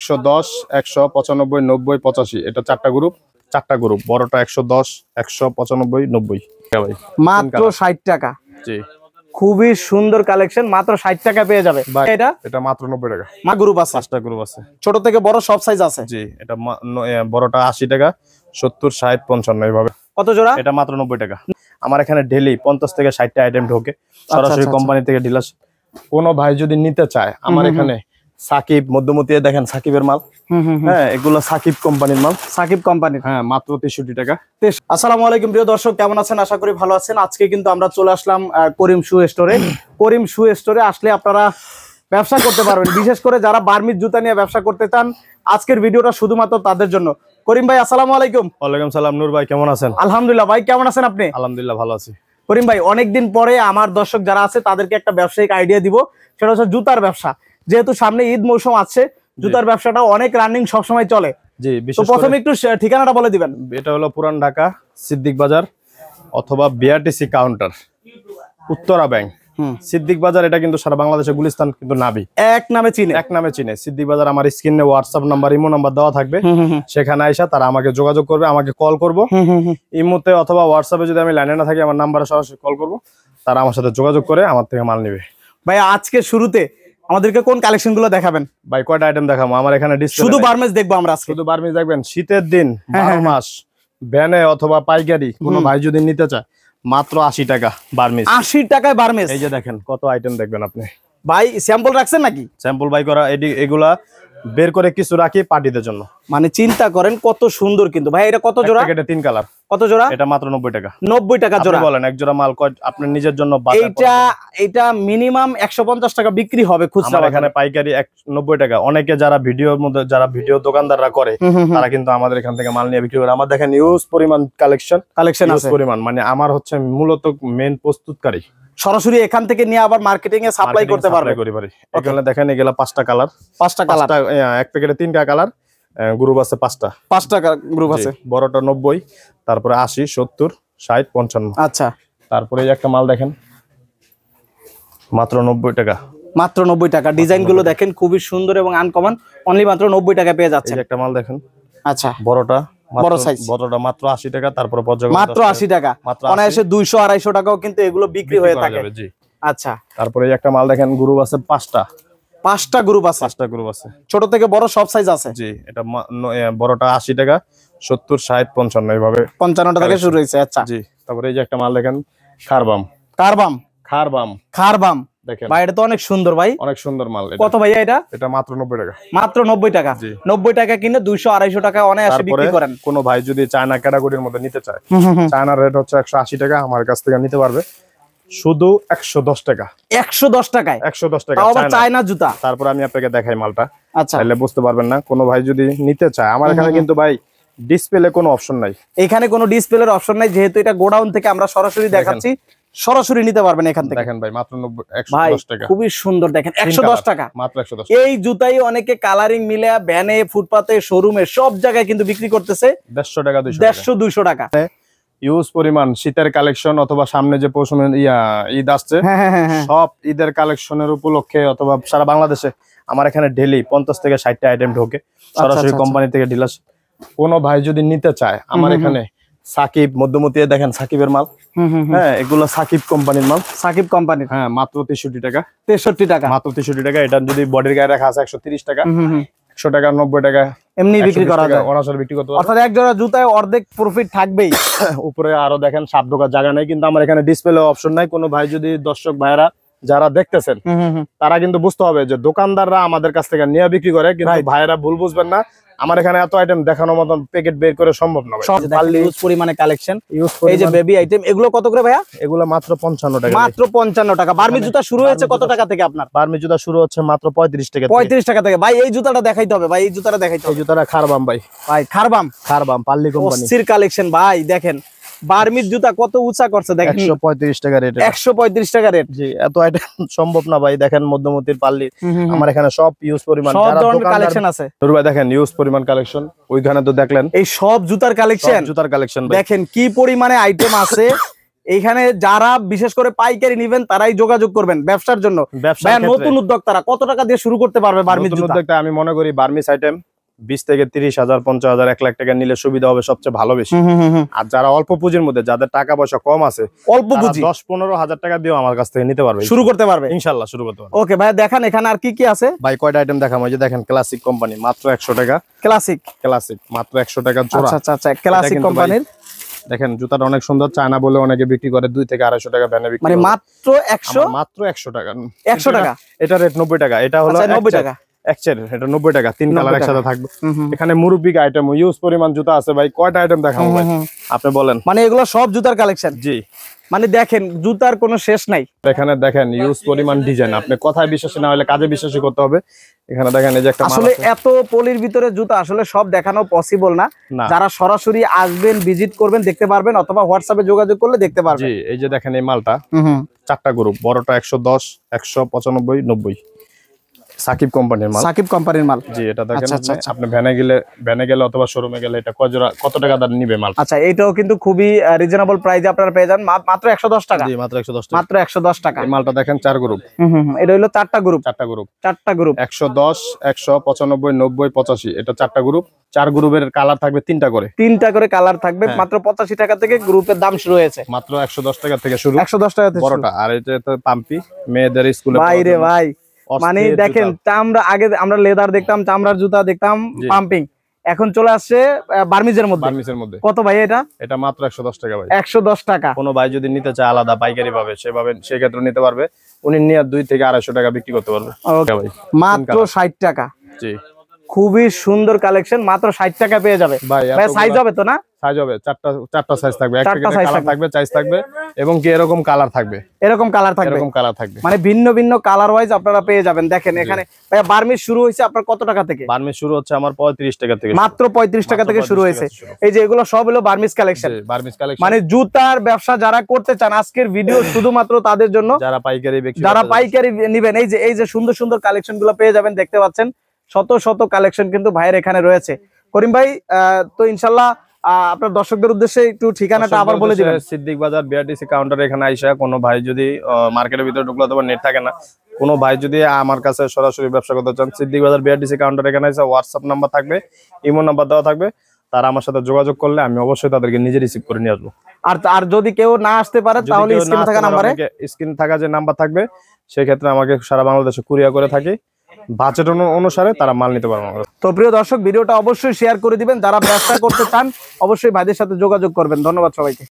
110, 100, 95, 90, 85 এটা চারটা গ্রুপ বড়টা 110, 100, 95, 90 ভাই মাত্র 60 টাকা। জি খুবই সুন্দর কালেকশন, মাত্র 60 টাকা পেয়ে যাবে। এটা মাত্র 90 টাকা। মা গ্রুপ আছে, 5টা গ্রুপ আছে, ছোট থেকে বড় সব সাইজ আছে। জি এটা বড়টা 80 টাকা, 70, 60, 55 এইভাবে। কত জোড়া? এটা মাত্র 90 টাকা। আমার এখানে ডেইলি 50 থেকে 60টা আইটেম ঢোকে সরাসরি কোম্পানি থেকে ডিলার। কোনো ভাই যদি নিতে চায় আমার এখানে সাকিব মধ্যমতি দেখেন সাকিবের মাল, হ্যাঁ এগুলো সাকিব কোম্পানির মাল, সাকিব কোম্পানির, হ্যাঁ মাত্র 63 টাকা। আসসালামু আলাইকুম প্রিয় দর্শক, কেমন আছেন? আশা করি ভালো আছেন। আজকে কিন্তু আমরা চলে আসলাম করিম শু স্টোরে। করিম শু স্টোরে আসলে আপনারা ব্যবসা করতে পারবেন, বিশেষ করে যারা বার্মিজ জুতা নিয়ে ব্যবসা করতে চান। আজকের ভিডিওটা শুধুমাত্র তাদের জন্য। করিম ভাই আসসালামু আলাইকুম। ওয়ালাইকুম সালাম। নূর ভাই কেমন আছেন? আলহামদুলিল্লাহ। ভাই কেমন আছেন আপনি? আলহামদুলিল্লাহ ভালো আছি। করিম ভাই অনেকদিন পরে আমার দর্শক যারা আছে তাদেরকে একটা ব্যবসায়িক আইডিয়া দিব, সেটা হচ্ছে জুতার ব্যবসা। যেহেতু সামনে ঈদ মৌসুম আছে, জুতার ব্যবসাটা অনেক রানিং সবসময় চলে। জি তো প্রথমে একটু ঠিকানাটা বলে দিবেন। এটা হলো পুরান ঢাকা সিদ্দিক বাজার অথবা BRTC counter, Uttara bank, Siddique বাজার। এটা কিন্তু সারা বাংলাদেশে গুলিস্তান কিন্তু নাবি এক নামে চিনে সিদ্দিক বাজার। আমার স্ক্রিনে হোয়াটসঅ্যাপ নাম্বার, ইমো নাম্বার দেওয়া থাকবে, সেখানে আইসা তারা আমাকে যোগাযোগ করবে, আমাকে কল করবো ইমোতে অথবা হোয়াটসঅ্যাপে। যদি আমি লাইনে না থাকি আমার নাম্বারে সরাসরি কল করবো, তারা আমার সাথে যোগাযোগ করে আমার থেকে মাল নিবে। ভাই আজকে শুরুতে আমাদেরকে কোন কালেকশন গুলো দেখাবেন? ভাই কয়টা আইটেম দেখাবো? আমার এখানে শুধু বার্মেজ দেখবো আমরা আজকে। শুধু বার্মেজ দেখবেন। শীতের দিন 12 মাস ভ্যানে অথবা পাইকারি কোনো ভাই যদি নিতে চায় মাত্র 80 টাকা বার্মেজ। 80 টাকায় বার্মেজ। এই যে দেখেন কত আইটেম দেখবেন আপনি। ভাই স্যাম্পল রাখছেন নাকি? স্যাম্পল বাই করা, এগুলা বের করে কিছু রাখি পার্টিদের জন্য। মানে চিন্তা করেন কত সুন্দর। কিন্তু ভাই এটা কত জোড়া? এটা 3 কালার। কত জোড়া? এটা মাত্র 90 টাকা। 90 টাকা জোড়া। বলেন এক জোড়া মাল আপনার নিজের জন্য এটা মিনিমাম 150 টাকা বিক্রি হবে খুচরা। এখানে পাইকারি 90 টাকা। অনেকে যারা ভিডিও দোকানদাররা করে তারা কিন্তু আমাদের এখান থেকে মাল নিয়ে বিক্রি করে। আমার দেখেন ইউজ পরিমাণ কালেকশন আছে পরিমাণ। মানে আমার হচ্ছে মূলত মেইন প্রস্তুতকারী, সরাসরি এখান থেকে নিয়ে আবার মার্কেটিং এ সাপ্লাই করতে পারবে। এখানে দেখেন এগুলা 5টা কালার। এক প্যাকেটে 3টা কালার। গ্রুপ আছে 5টা গ্রুপ আছে। বড়টা 90, তারপরে 80, 70, 60, 55। আচ্ছা, তারপরে এই একটা মাল দেখেন মাত্র 90 টাকা। মাত্র 90 টাকা। ডিজাইন গুলো দেখেন খুবই সুন্দর এবং আনকমন। অনলি মাত্র 90 টাকা পেয়ে যাচ্ছে। এই একটা মাল দেখেন। আচ্ছা, বড় সাইজ বড়টা মাত্র 80 টাকা। তারপর মাত্র 80 টাকা। অনায়াসে 200 250 টাকাও কিন্তু এগুলো বিক্রি হয়ে থাকে। আচ্ছা, তারপরে এই একটা মাল দেখেন। গ্রুপ আছে 5টা গ্রুপ আছে। ছোট থেকে বড় সব সাইজ আছে। জি এটা বড়টা 80 টাকা, 70, 60, 55 এইভাবে 55 টাকা শুরু হয়েছে। আচ্ছা জি। তারপরে এই যে একটা মাল দেখেন খারবাম দেখেন ভাই, এটা তো অনেক সুন্দর ভাই, অনেক সুন্দর মাল। কত ভাইয়া এটা? এটা মাত্র 90 টাকা। মাত্র 90 টাকা। 90 টাকা কিনে 200 250 টাকা অনায়াসে বিক্রি করেন। কোনো ভাই যদি চায়না ক্যাটাগরির মধ্যে নিতে চায়, চায়নার রেট হচ্ছে 180 টাকা, আমার কাছ থেকে নিতে পারবে শুধু 110 টাকা। 110 টাকায় 110 টাকা চায়না জুতা। তারপর আমি আপনাকে দেখাই মালটা। আচ্ছা, তাহলে বুঝতে পারবেন না। কোনো ভাই যদি নিতে চায় আমার এখানে কিন্তু ভাই ডিসপ্লে কোনো অপশন নাই। এখানে কোনো ডিসপ্লের অপশন নাই, যেহেতু এটা গোডাউন থেকে আমরা সরাসরি দেখাচ্ছি। সরাসরি নিতে পারবেন এখান থেকে। দেখেন ভাই মাত্র 110 টাকা। খুবই সুন্দর দেখেন, 110 টাকা মাত্র 110। এই জুতাই অনেকে কালারিং মিলে ভ্যানে, ফুটপাতে, শোরুমে সব জায়গায় কিন্তু বিক্রি করতেছে 150 টাকা, 200 টাকা। ইউজ পরিমাণ শীতের কালেকশন অথবা সামনে যে ঈদ আসছে, সব ঈদের কালেকশনের উপলক্ষে অথবা সারা বাংলাদেশে আমার এখানে ডেইলি 50 থেকে 60টা আইটেম ঢোকে সরাসরি কোম্পানি থেকে ডিলার। কোনো ভাই যদি নিতে চায় আমার এখানে সাকিব মধ্যমতি দেখেন সাকিবের মাল, হ্যাঁ এগুলো সাকিব কোম্পানির মাল। সাকিব কোম্পানির, হ্যাঁ মাত্র 63 টাকা। 63 টাকা, মাত্র 63 টাকা। এটা যদি বডির গায়ে রাখা আছে 130 টাকা, 100 টাকা, 90 টাকা এমনি বিক্রি করা যায়। অনায়াসে বিক্রি করতে পারবে। অর্থাৎ এক জোড়া জুতায় অর্ধেক প্রফিট থাকবেই। উপরে আরো দেখেন সাপ ঢোকার জায়গা নেই, কিন্তু আমার এখানে ডিসপ্লে অপশন নাই। কোনো ভাই যদি দর্শক ভাইরা যারা দেখতেছেন তারা কিন্তু বুঝতে হবে যে দোকানদাররা আমাদের কাছ থেকে নিয়ে বিক্রি করে, কিন্তু ভাইরা ভুল বুঝবেন না। আমার এখানে এত আইটেম দেখানোর মতন প্যাকেট বের করে সম্ভব না। ইউজ পরিমাণে কালেকশন। এই যে বেবি আইটেম, এগুলো কত করে ভাইয়া? এগুলো মাত্র 55 টাকা। মাত্র 55 টাকা। বার্মি জুতা শুরু হয়েছে কত টাকা থেকে আপনার? বার্মি জুতা শুরু হচ্ছে মাত্র 35 টাকা। 35 টাকা থেকে। ভাই এই জুতাটা দেখাইতে হবে, ভাই এই জুতাটা দেখাইতে হবে। এই জুতাটা খারবাম ভাই, খারবাম পাল্লি কোম্পানি সির কালেকশন। ভাই দেখেন বার্মির জুতা কত উঁচা করছে দেখেন। 135 টাকা রেট। 135 টাকা রেট। জি এত আইটেম সম্ভব না ভাই। দেখেন মধ্যমতির পাল্লি আমার এখানে সব ইউজ পরিমাণ কালেকশন আছে। ভাই দেখেন ইউজ পরিমাণ কালেকশন। ওইখানে তো দেখলেন এই সব জুতার কালেকশন। জুতার কালেকশন দেখেন কি পরিমাণে আইটেম আছে। এইখানে যারা বিশেষ করে পাইকারি নিবেন তারাই যোগাযোগ করবেন ব্যবসার জন্য। ব্যবসার ভাইয়া, ক্ষেত্রে নতুন উদ্যোক্তারা কত টাকা দিয়ে শুরু করতে পারবে বার্মিজ নতুন জুতা? উদ্যোক্তা আমি মনে করি বার্মিস আইটেম 20 থেকে 30,000 50,000 1 লাখ টাকা নিলে সুবিধা হবে সবচেয়ে ভালো বেশি। আর যারা অল্প পুঁজির মধ্যে, যাদের টাকা পয়সা কম আছে, অল্প পুঁজি 10-15 হাজার টাকা দিয়েও আমার কাছ থেকে নিতে পারবে, শুরু করতে পারবে ইনশাল্লাহ শুরু করতে পারবে। ওকে ভাইয়া, দেখেন এখানে আর কি কি আছে। ভাই কয়টা আইটেম দেখাবো? এই যে দেখেন ক্লাসিক কোম্পানি, মাত্র 100 টাকা। ক্লাসিক মাত্র 100 টাকা জোড়া। আচ্ছা আচ্ছা, ক্লাসিক কিন্তু কোম্পানির। দেখেন জুতাটা অনেক সুন্দর, চায়না বলে অনেকে বিক্রি করে 2 থেকে 250 টাকা ভ্যানে বিক্রি মানে করে। মাত্র 100, মাত্র 100 টাকা। 100 টাকা। এটা রেট 90 টাকা। এটা হলো আচ্ছা, 90 টাকা। এক্সের, এটা 90 টাকা। 3 কালার 90 একসাথে টাকা। থাকবে। এখানে মুরব্বিক আইটেম, ইউজ পরিমাণ জুতা আছে ভাই। কয়টা আইটেম দেখাবো ভাই আপনি বলেন? মানে এগুলো সব জুতার কালেকশন। জি, মানে দেখেন জুতার কোনো শেষ নাই। এখানে দেখেন ইউজ পরিমাণ ডিজাইন। আপনি কথায় বিশ্বাসী না হলে কাজে বিশ্বাসী করতে হবে। এখানে দেখেন এই যে একটা মাল আসলে আছে। এত পলির ভিতরে জুতা আসলে সব দেখানো পসিবল না। না। যারা সরাসরি আসবেন, ভিজিট করবেন, দেখতে পারবেন, অথবা হোয়াটসঅ্যাপে যোগাযোগ করলে দেখতে পারবেন। জি, এই যে দেখেন এই মালটা 4টা গ্রুপ। বড়টা 110, 195, 90। সাকিব কোম্পানির মাল। সাকিব কোম্পানির মাল। জি, এটা দেখেন আচ্ছা, আচ্ছা, আচ্ছা। আপনি ভ্যানে গেলে অথবা শোরুমে গেলে এটা কত টাকা দাম নিবে মাল? আচ্ছা, এটাও কিন্তু খুবই রিজনেবল প্রাইসে আপনারা পেয়ে যান, মাত্র 110 টাকা। জি, মাত্র 110 টাকা। মাত্র 110 টাকা। এই মালটা দেখেন 4 গ্রুপ। এটা হলো 4টা গ্রুপ। 4টা গ্রুপ। 4টা গ্রুপ 110, 195, 90, 85। এটা 4টা গ্রুপ। 4 গ্রুপের কালার থাকবে 3টা করে। 3টা করে কালার থাকবে। মাত্র 85 টাকা থেকে গ্রুপের দাম শুরু হয়েছে। মাত্র 110 টাকা থেকে শুরু। 110 টাকা থেকে শুরু। বড়টা। আর এটা তো পাম্পি, মেয়েদের স্কুলে ভাই রে ভাই, অস্থির মানে জুতা। দেখেন চামড়া, আগে আমরা লেদার দেখতাম, চামড়ার জুতা দেখতাম, জি। পাম্পিং। এখন চলে আসছে বার্মিজের মধ্যে। বার্মিসের মধ্যে। কত ভাই এটা? এটা মাত্র 110 টাকা ভাই। 110 টাকা। কোনো ভাই যদি নিতে চায় আলাদা পাইকারি পাবে, সেভাবে সেক্ষেত্রে নিতে পারবে। উনি নিয়ে 2 থেকে 250 টাকা বিক্রি করতে পারবে। ওকে ভাই মাত্র 60 টাকা। জি খুবই সুন্দর কালেকশন, মাত্র 60 টাকা পেয়ে যাবে। ভাই, ভাই সাইজ হবে তো না? সাইজ হবে চারটা সাইজ থাকবে। একটা 4টা size কালার থাকবে, সাইজ থাকবে, এবং কি এরকম কালার থাকবে। এরকম কালার থাকবে। এরকম কালার থাকবে। মানে ভিন্ন ভিন্ন কালার ওয়াইজ আপনারা পেয়ে যাবেন। দেখেন এখানে ভাই বার্মিজ শুরু হয়েছে আপনার কত টাকা থেকে? বার্মিজ শুরু হচ্ছে আমার 35 টাকা থেকে। মাত্র 35 টাকা থেকে শুরু হয়েছে। এই যে এগুলো সব হলো বার্মিজ কালেকশন। Burmese collection. মানে জুতার ব্যবসা যারা করতে চান, আজকের ভিডিও শুধুমাত্র তাদের জন্য। যারা পাইকারি বিক্রি যারা পাইকারি নেবেন, এই যে সুন্দর সুন্দর কালেকশন গুলো পেয়ে যাবেন। দেখতে পাচ্ছেন শত শত কালেকশন কিন্তু ভাইয়ের এখানে রয়েছে। করিম ভাই, তো ইনশাল্লাহ আপনার দর্শকদের উদ্দেশ্যে একটু ঠিকানাটা আবার বলে দিবেন। সিদ্দিক বাজার বিআরটিসি কাউন্টার। এখানে আইসা কোনো ভাই যদি মার্কেটের ভিতরে ঢুকলে অথবা নেট থাকে না, কোনো ভাই যদি আমার কাছে সরাসরি ব্যবসা করতে চান, সিদ্দিক বাজার বিআরটিসি কাউন্টার এখানে আইসা হোয়াটসঅ্যাপ নাম্বার থাকবে, ইমো নাম্বার দেওয়া থাকবে। তারা আমার সাথে যোগাযোগ করলে আমি অবশ্যই তাদেরকে নিজে রিসিভ করে নিয়ে আসবো। আর যদি কেউ না আসতে পারে তাহলে স্ক্রিনে থাকা নম্বরে, স্ক্রিনে থাকা যে নাম্বার থাকবে, সেক্ষেত্রে আমাকে সারা বাংলাদেশে কুরিয়ার করে থাকি। বাজেট অনুসারে তারা মাল নিতে পারবে। তো প্রিয় দর্শক, ভিডিওটা অবশ্যই শেয়ার করে দিবেন। যারা ব্যবসা করতে চান অবশ্যই ভাইদের সাথে যোগাযোগ করবেন। ধন্যবাদ সবাইকে।